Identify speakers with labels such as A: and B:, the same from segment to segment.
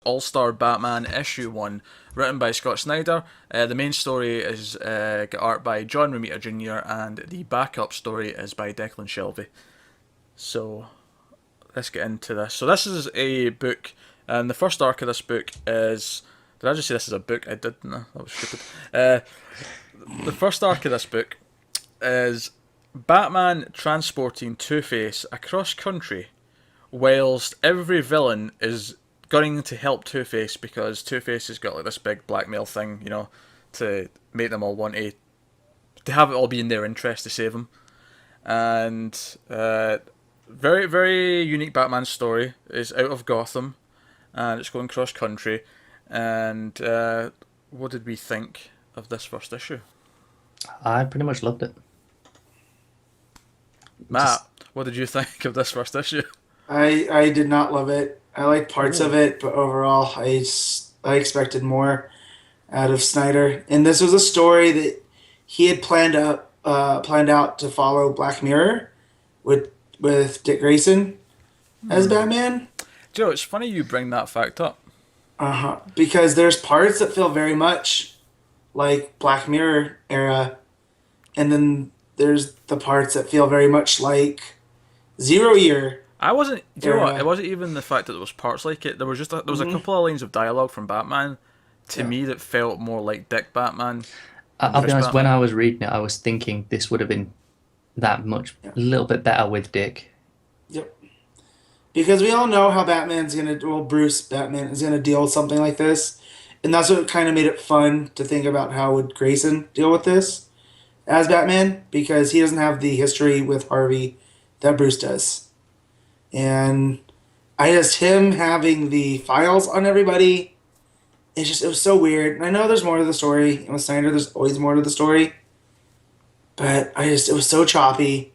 A: All-Star Batman issue 1, written by Scott Snyder. The main story is got art by John Romita Jr. and the backup story is by Declan Shelvey. So let's get into this. So this is a book, and the first arc of this book is. Did I just say this is a book? I did. No, that was stupid. The first arc of this book is Batman transporting Two-Face across country, whilst every villain is gunning to help Two-Face because Two-Face has got like this big blackmail thing, to make them all want to have it all be in their interest to save him. And very, very unique Batman story is out of Gotham, and it's going cross country. And what did we think of this first issue?
B: I pretty much loved it.
A: Matt, what did you think of this first issue?
C: I did not love it. I liked parts of
B: Ooh.
C: it, but overall, I expected more out of Snyder. And this was a story that he had planned out to follow Black Mirror with Dick Grayson as Batman.
A: Joe, it's funny you bring that fact up.
C: Because there's parts that feel very much like Black Mirror era, and then there's the parts that feel very much like Zero Year
A: I wasn't. Do you know what?
C: era.
A: It wasn't even the fact that there was parts like it. There was there was a couple of lines of dialogue from Batman to
C: Yeah.
A: me that felt more like Dick Batman than
B: I'll be
A: Chris
B: honest, when
A: Batman.
B: I was reading it, I was thinking this would have been that much,
C: Yeah.
B: a little bit better with Dick.
C: Yep. Because we all know how Bruce Batman is gonna deal with something like this, and that's what kind of made it fun to think about how would Grayson deal with this as Batman, because he doesn't have the history with Harvey that Bruce does, and him having the files on everybody, it was so weird. And I know there's more to the story, and with Snyder, there's always more to the story, but it was so choppy,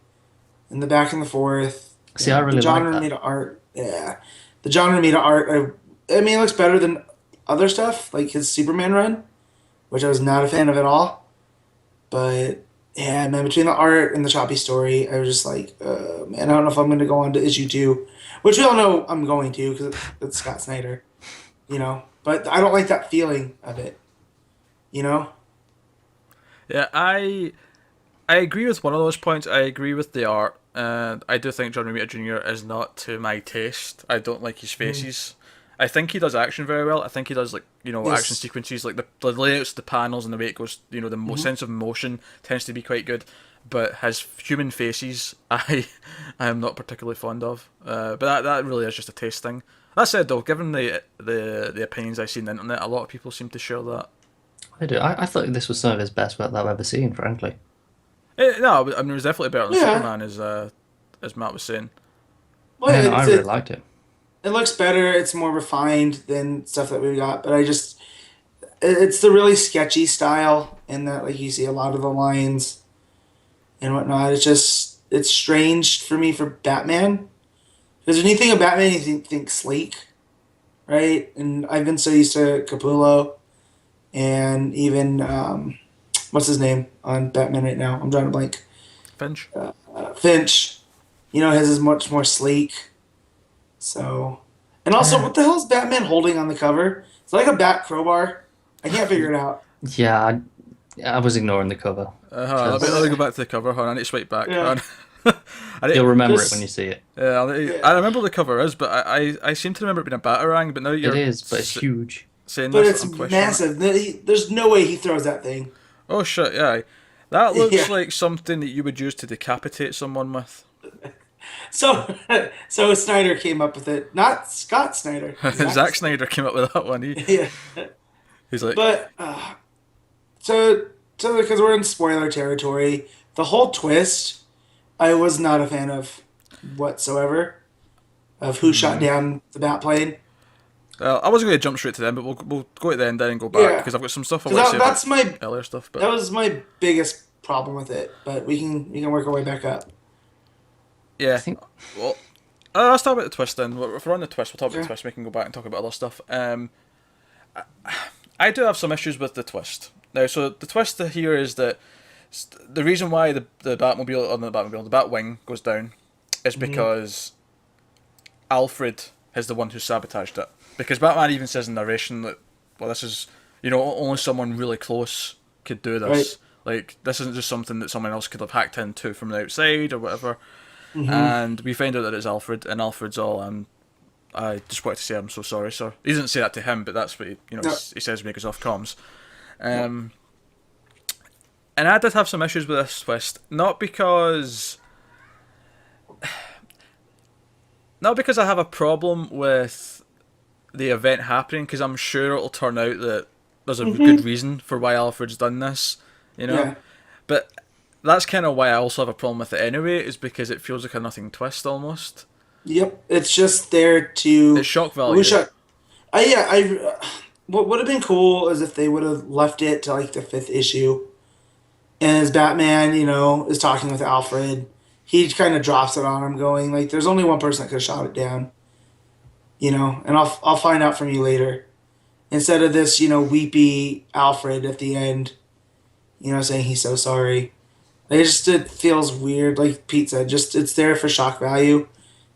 C: in the back and the forth.
B: See, I
C: The
B: really
C: John
B: like that.
C: Romita art, yeah. The John Romita art, I mean, it looks better than other stuff, like his Superman run, which I was not a fan of at all. But, yeah, man, between the art and the choppy story, I was just like, man, I don't know if I'm going to go on to issue 2, which we all know I'm going to, because it's Scott Snyder, you know? But I don't like that feeling of it, you know?
A: Yeah, I agree with one of those points. I agree with the art. And I do think John Romita Jr. is not to my taste. I don't like his faces. I think he does action very well. I think he does action
C: Yes.
A: sequences, like the layouts, the panels, and the way it goes. The sense of motion tends to be quite good. But his human faces, I am not particularly fond of. But that really is just a taste thing. That said, though, given the opinions I've seen on the internet, a lot of people seem to share that.
B: I do. I thought this was some of his best work that I've ever seen, frankly.
A: No, I mean it was definitely better than
C: Yeah.
A: Superman, as Matt was saying.
C: Well,
B: And I really liked it.
C: it looks better. It's more refined than stuff that we got, but it's the really sketchy style in that, like, you see a lot of the lines and whatnot. It's strange for me for Batman, because when you think of Batman, you think sleek, right? And I've been so used to Capullo and even what's his name on Batman right now? I'm drawing a blank.
A: Finch.
C: Finch, his is much more sleek. So, and also,
B: Uh,
C: what the hell is Batman holding on the cover? It's like a bat crowbar. I can't figure it out.
B: Yeah, I was ignoring the cover.
A: Hold on, let me go back to the cover. Hold on, I need to swipe back.
C: Yeah.
A: Hold on.
B: You'll remember it
C: Just
B: when you see it.
A: Yeah, I
C: yeah.
A: remember the cover is, but I seem to remember it being a batarang. But now that
B: It
A: you're
B: is, but it's huge.
A: saying
C: But
A: this,
C: it's
A: I'm questioning it.
C: massive. There's no way he throws that thing.
A: Oh shit! Yeah, that looks
C: Yeah.
A: like something that you would use to decapitate someone with.
C: So, so Snyder came up with it, not Scott Snyder.
A: Zack Snyder came up with that one.
C: Yeah.
A: He's like,
C: But so because we're in spoiler territory, the whole twist I was not a fan of whatsoever, of who shot down the bat plane.
A: I wasn't going to jump straight to them, but we'll go to the end then and go back
C: Yeah,
A: because I've got some stuff I want to
C: because
A: say about
C: that's my
A: earlier stuff.
C: that
A: But
C: was my biggest problem with it. But we can work our way back up.
A: yeah,
B: I think
A: well, let's talk about the twist then. If we're on the twist, we'll talk about the
C: Sure.
A: twist. We can go back and talk about other stuff. I do have some issues with the twist. Now, so the twist here is that the reason why the Batmobile, or not the Batmobile, the Batwing goes down is because Alfred is the one who sabotaged it. Because Batman even says in narration that, well, this is, only someone really close could do
C: Right.
A: this. Like, this isn't just something that someone else could have hacked into from the outside or whatever.
C: Mm-hmm.
A: And we find out that it's Alfred, and Alfred's all, I just wanted to say I'm so sorry, sir. He doesn't say that to him, but that's what he says when he goes off comms. And I did have some issues with this twist, not because I have a problem with the event happening, because I'm sure it'll turn out that there's a good reason for why Alfred's done this,
C: Yeah.
A: But that's kind of why I also have a problem with it anyway, is because it feels like a nothing twist almost.
C: Yep. It's just there to.
A: It's shock value.
C: What would have been cool is if they would have left it to like the 5th issue, and as Batman, is talking with Alfred, he kind of drops it on him, going like, "There's only one person that could have shot it down, and I'll find out from you later." Instead of this, weepy Alfred at the end, saying he's so sorry. It feels weird, like Pete said. Just it's there for shock value,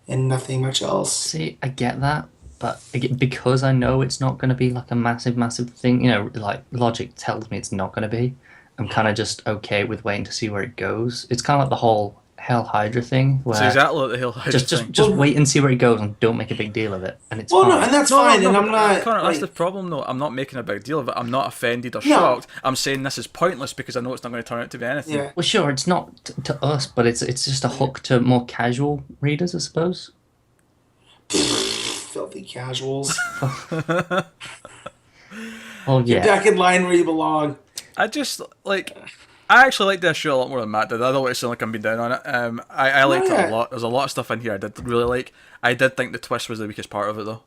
C: and nothing much else.
B: See, I get that, but again, because I know it's not going to be like a massive, massive thing, like logic tells me it's not going to be, I'm kind of just okay with waiting to see where it goes. It's kind of like the whole Hell Hydra thing, where
A: It's exactly like the Hell Hydra thing.
B: just wait and see where it goes and don't make a big deal of it, and it's
C: Well,
B: fine.
C: no, and that's fine, and I'm not.
A: Connor, that's
C: like-
A: the problem, though. I'm not making a big deal of it. I'm not offended or shocked. I'm saying this is pointless because I know it's not going to turn out to be anything.
C: Yeah.
B: Well, sure, it's not to us, but it's just a hook to more casual readers, I suppose.
C: Filthy casuals.
B: Oh yeah,
C: Back in line where you belong.
A: I actually like this show a lot more than Matt did. I don't want to sound like I'm being down on it. I liked it a lot. There's a lot of stuff in here I did really like. I did think the twist was the weakest part of it, though.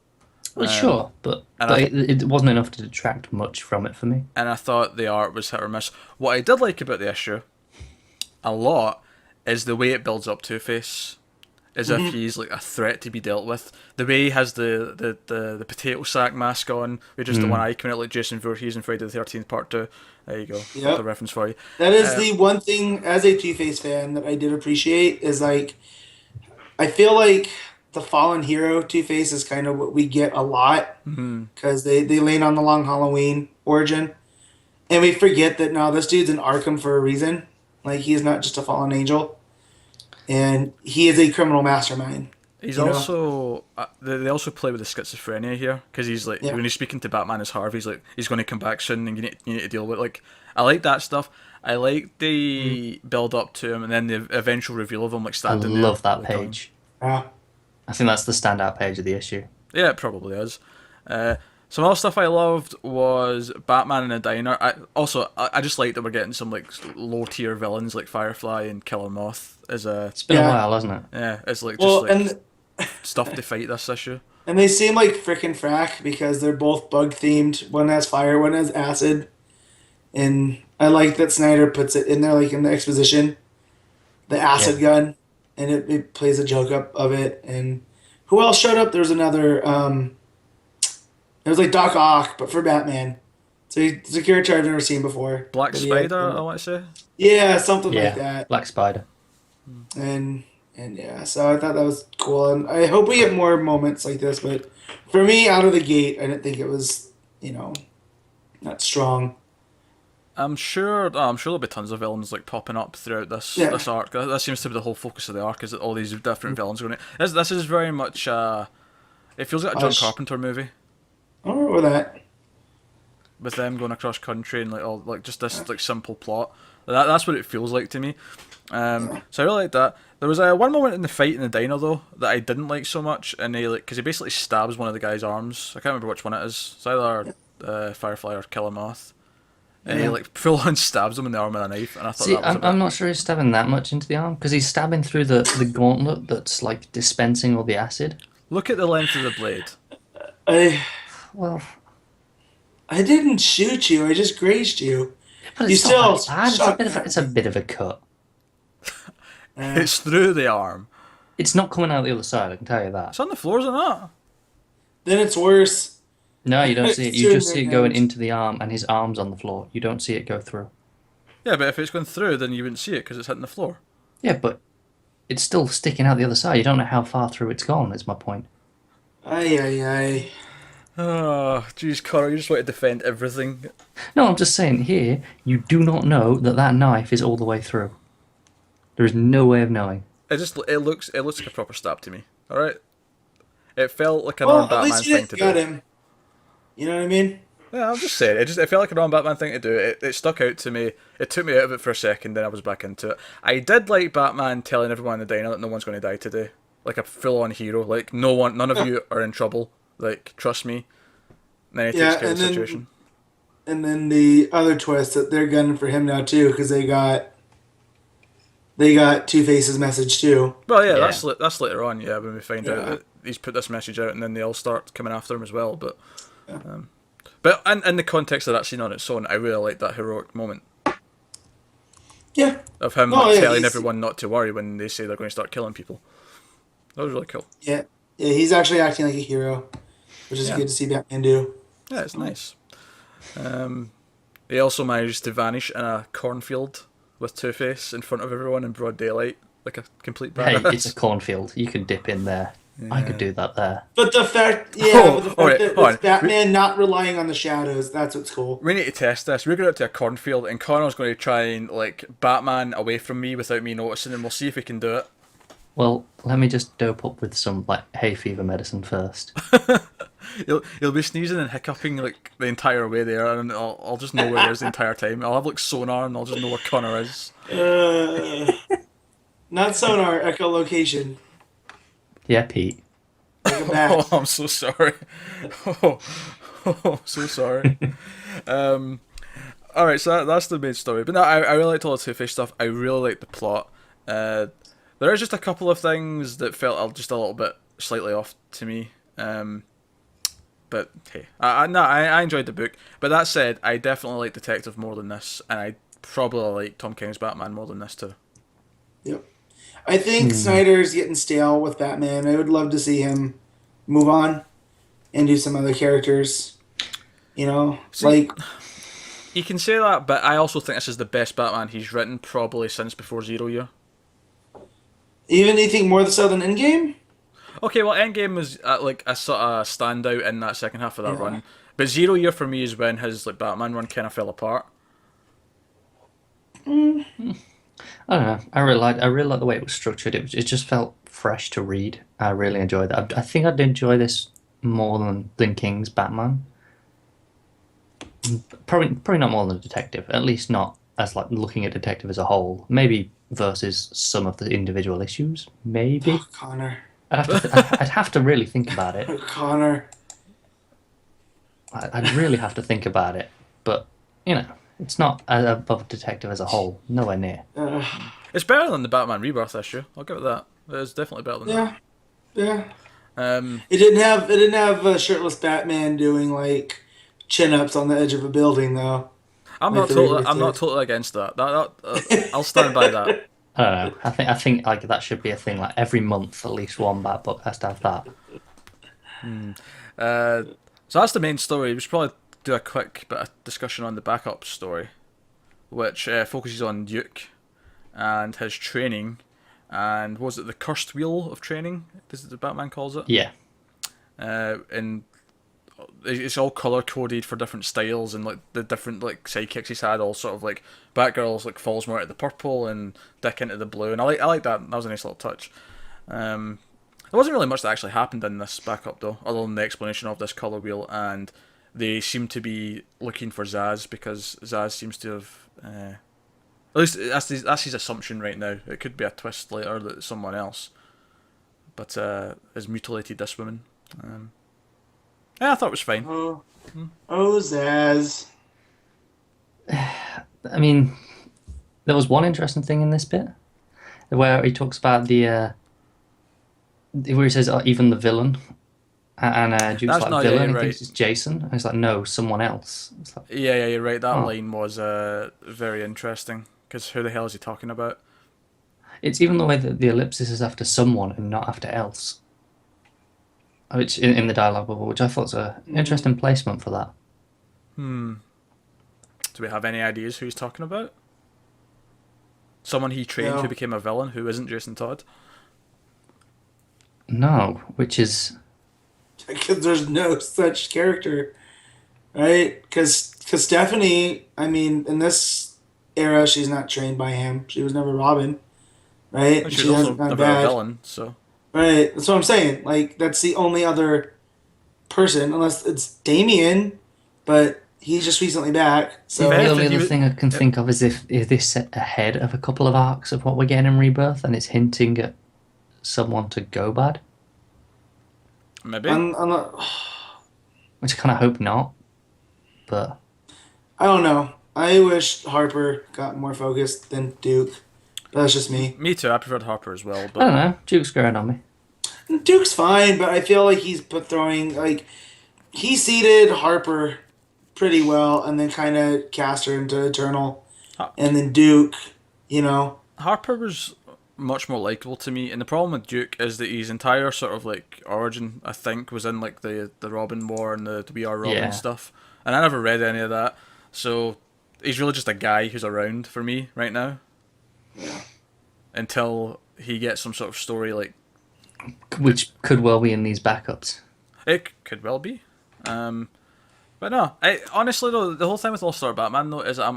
B: well, sure, but it wasn't enough to detract much from it for me.
A: And I thought the art was hit or miss. What I did like about the issue a lot is the way it builds up Two-Face, as if he's like a threat to be dealt with. The way he has the potato sack mask on, with just the one eye coming out like Jason Voorhees in Friday the 13th Part 2. There you go.
C: Yep.
A: Got the reference for you.
C: That is the one thing, as a Two-Face fan, that I did appreciate, is like, I feel like the fallen hero Two-Face is kind of what we get a lot, because they lean on the Long Halloween origin, and we forget that, no, this dude's in Arkham for a reason. Like, he is not just a fallen angel, and he is a criminal mastermind.
A: He's
C: you know?
A: also they also play with the schizophrenia here, because he's like, when he's speaking to Batman as Harvey, he's like, he's going to come back soon and you need to deal with it. Like, I like that stuff. I like the build up to him and then the eventual reveal of him like
B: I
A: standing there.
B: love that
A: like,
B: page.
C: Yeah.
B: I think that's the standout page of the issue.
A: Yeah, it probably is. Some other stuff I loved was Batman in a diner. I just like that we're getting some like low tier villains like Firefly and Killer Moth as a
B: It's been a while, hasn't it?
A: yeah. It's like
C: Well,
A: just like stuff to fight this issue.
C: and they seem like frickin' frack because they're both bug themed. One has fire, one has acid. And I like that Snyder puts it in there, like in the exposition, the acid gun, and it plays a joke up of it. And who else showed up? There's another. It was like Doc Ock, but for Batman. So it's a character I've never seen before.
A: Black
C: But
A: Spider, I want to say.
C: Yeah, something like that.
B: Black Spider.
C: And yeah, so I thought that was cool, and I hope we get more moments like this. But for me, out of the gate, I didn't think it was, not strong.
A: I'm sure there'll be tons of villains like popping up throughout this arc. That seems to be the whole focus of the arc, is that all these different villains are going to. This is very much. It feels like a John Carpenter movie,
C: I don't remember that.
A: with them going across country and like all like just this like simple plot. That's what it feels like to me. So I really like that. There was one moment in the fight in the diner though that I didn't like so much, and because he basically stabs one of the guy's arms. I can't remember which one it is. It's either Firefly or Killer Moth. And he like full on stabs him in the arm with a knife, and I thought
B: See,
A: that was
B: I'm not sure he's stabbing that much into the arm, because he's stabbing through the gauntlet that's like dispensing all the acid.
A: Look at the length of the blade.
B: Well,
C: I didn't shoot you. I just grazed you.
B: but
C: You
B: it's
C: still
B: not that bad. It's a bit of a cut.
A: It's through the arm.
B: It's not coming out the other side, I can tell you that.
A: It's on the floor, isn't it?
C: Then it's worse.
B: No, you don't see it.
C: It's
B: You
C: through
B: just
C: the
B: see it going
C: hands.
B: into the arm, and his arm's on the floor. You don't see it go through.
A: Yeah, but if it's going through, then you wouldn't see it because it's hitting the floor.
B: Yeah, but it's still sticking out the other side. You don't know how far through it's gone, is my point.
C: Ay, ay, ay.
A: Oh, jeez, Connor, you just want to defend everything.
B: No, I'm just saying here, you do not know that that knife is all the way through. There is no way of knowing.
A: It looks like a proper stab to me. All right, it felt like a
C: Well,
A: normal
C: at
A: Batman
C: least you
A: thing to
C: didn't
A: do.
C: gut him. You know what I mean?
A: Yeah, I'm just saying. It felt like a normal Batman thing to do. It stuck out to me. It took me out of it for a second, then I was back into it. I did like Batman telling everyone in the diner that no one's going to die today, like a full-on hero. Like none of you are in trouble. Like trust me. And then he takes
C: Yeah,
A: care of the situation.
C: and then the other twist that they're gunning for him now too because they got Two Face's message too.
A: Well, yeah,
B: Yeah.
A: that's later on. Yeah, when we find out
C: Yeah.
A: that he's put this message out, and then they all start coming after him as well. But in the context of that scene on its own, I really like that heroic moment
C: Yeah.
A: of him
C: No,
A: like
C: yeah,
A: telling
C: he's
A: everyone not to worry when they say they're going to start killing people. That was really cool.
C: yeah. Yeah, he's actually acting like a hero, which is
A: Yeah,
C: good to see Batman do.
A: yeah, it's nice. Um, he also managed to vanish in a cornfield with Two Face in front of everyone in broad daylight, like a complete
B: Hey, it's a
A: badass.
B: cornfield. You could dip in there. I could do that there.
C: But the fact,
A: Oh,
C: but the fact
A: alright,
C: that
A: hold
C: it's
A: on.
C: Batman not relying on the shadows, that's what's cool.
A: We need to test this. We're going out to a cornfield, and Connor's going to try and like Batman away from me without me noticing, and we'll see if we can do it.
B: Well, let me just dope up with some like hay fever medicine first.
A: He'll be sneezing and hiccuping like the entire way there, and I'll just know where he is the entire time. I'll have like sonar, and I'll just know where Connor is.
C: Uh, Not sonar, echolocation,
B: Yeah, Pete.
C: like a
A: Oh,
C: bat.
A: I'm so sorry. Oh, oh so sorry. All right, so that's the main story. But no, I really liked all the Two Face stuff. I really liked the plot. Uh, there are just a couple of things that felt just a little bit slightly off to me. But hey, no, I enjoyed the book. But that said, I definitely like Detective more than this, and I probably like Tom King's Batman more than this too.
C: Yep. I think
B: Hmm.
C: Snyder's getting stale with Batman. I would love to see him move on and do some other characters. You know,
A: See,
C: like
A: you can say that, but I also think this is the best Batman he's written probably since before Zero Year.
C: even anything more so than Endgame.
A: Okay, well, Endgame was like a sort of standout in that second half of that
C: Yeah.
A: run, but Zero Year for me is when his like Batman run kind of fell apart.
C: Mm,
B: I don't know. I really like the way it was structured. It just felt fresh to read. I really enjoyed that. I think I'd enjoy this more than King's Batman. Probably not more than Detective. At least not as like looking at Detective as a whole. Maybe versus some of the individual issues. Maybe.
C: oh, Connor,
B: I'd have to really think about it.
C: oh, Connor.
B: I'd really have to think about it. But you know, it's not above Detective as a whole. Nowhere near.
C: Uh,
A: It's better than the Batman Rebirth issue. I'll give it that. It's definitely better than that.
C: yeah, yeah.
A: Um,
C: It didn't have a shirtless Batman doing like chin ups on the edge of a building though, like the Rebirth
A: I'm not
C: did.
A: totally against that. I'll stand by that.
B: I don't know. I think like that should be a thing. Like every month, at least one Bat book has to have that.
A: Uh, so that's the main story. We should probably do a quick bit of discussion on the backup story, which focuses on Duke and his training, and was it the cursed wheel of training? This is the Batman calls it.
B: Yeah.
A: And it's all color coded for different styles, and like the different like sidekicks he's had, all sort of like Batgirl's like falls more into the purple and Dick into the blue, and I like that. That was a nice little touch. There wasn't really much that actually happened in this backup though, other than the explanation of this color wheel, and they seem to be looking for Zaz because Zaz seems to have. At least that's his assumption right now. It could be a twist later that it's someone else, but has mutilated this woman. Um, yeah, I thought it was fine.
C: Oh, oh, Zaz.
B: I mean, there was one interesting thing in this bit where he talks about the where he says even the villain, and Duke's
A: That's
B: like
A: not yeah,
B: villain.
A: you're
B: He
A: right.
B: thinks it's Jason, and he's like, no, someone else. It's like,
A: Yeah, you're right. That
B: oh,
A: line was very interesting because who the hell is he talking about?
B: it's even the way that the ellipsis is after someone and not after else, which in the dialogue bubble, which I thought was a
C: Mm,
B: interesting placement for that.
A: Do we have any ideas who he's talking about? Someone he trained who
C: no.
A: became a villain who isn't Jason Todd?
B: No, which is
C: because there's no such character, right? Because Stephanie, I mean, in this era, she's not trained by him. She was never Robin, right?
A: And
C: And
A: she
C: she
A: was also
C: hasn't gone
A: never a
C: bad,
A: villain, so
C: right? That's what I'm saying. Like that's the only other person, unless it's Damien, but he's just recently back.
B: The
A: Fair,
C: So
B: only
A: if he
B: other
A: was,
B: thing I can
A: yep,
B: think of is if this set ahead of a couple of arcs of what we're getting in Rebirth, and it's hinting at someone to go bad,
A: maybe.
C: I'm not,
B: which I kind of hope not. But
C: I don't know. I wish Harper got more focused than Duke. But that's just me.
A: Me too. I preferred Harper as well,
B: I
A: but
B: don't know. Duke's growing on me.
C: Duke's fine, but I feel like he's put throwing like he seeded Harper pretty well, and then kind of cast her into Eternal,
A: Ha-
C: and then Duke, you know,
A: Harper was much more likable to me. And the problem with Duke is that his entire sort of like origin, I think, was in like the Robin War and the We Are Robin
B: Yeah.
A: stuff, and I never read any of that. So he's really just a guy who's around for me right now until he gets some sort of story like
B: Which could well be in these backups.
A: it could well be. But no, I honestly though the whole thing with All Star Batman though is I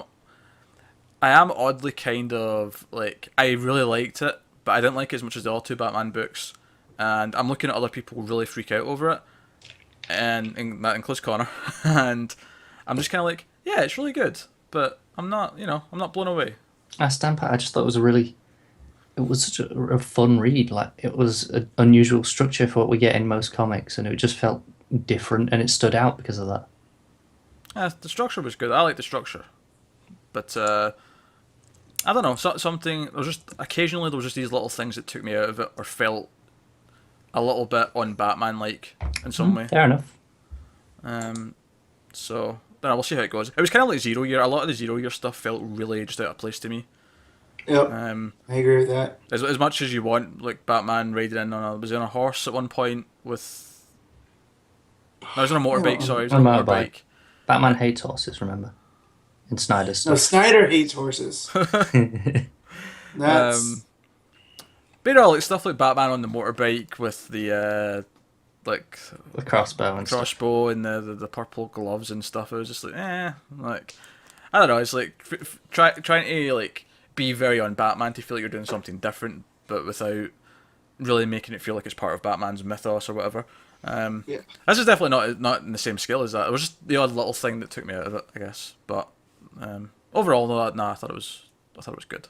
A: am oddly kind of like I really liked it, but I didn't like it as much as the other two Batman books, and I'm looking at other people really freak out over it, and that includes Connor, and I'm just kind of like, yeah, it's really good, but I'm not, I'm not blown away.
B: I stand by. I just thought it was such a fun read. Like it was an unusual structure for what we get in most comics, and it just felt different, and it stood out because of that.
A: The structure was good. I like the structure, but I don't know. Something there was just occasionally there was just these little things that took me out of it or felt a little bit on Batman like in some way.
B: Fair enough.
A: So don't know, we'll see how it goes. It was kind of like Zero Year. A lot of the Zero Year stuff felt really just out of place to me.
C: yep,
A: Um,
C: I agree with that.
A: as much as you want like Batman riding in on was he on a horse at one point with. No, he was on a motorbike. Sorry, he was on a motorbike.
B: Batman hates horses. Remember, in Snyder's
C: No,
B: stuff.
C: Snyder hates horses. That's
A: But like stuff like Batman on the motorbike with the like
B: The crossbow and stuff.
A: crossbow and the purple gloves and stuff. It was just like, like I don't know. It's like trying to like be very on Batman to feel like you're doing something different, but without really making it feel like it's part of Batman's mythos or whatever.
C: yeah.
A: This is definitely not in the same scale as that. It was just the odd little thing that took me out of it, I guess. But overall, no, I thought it was good.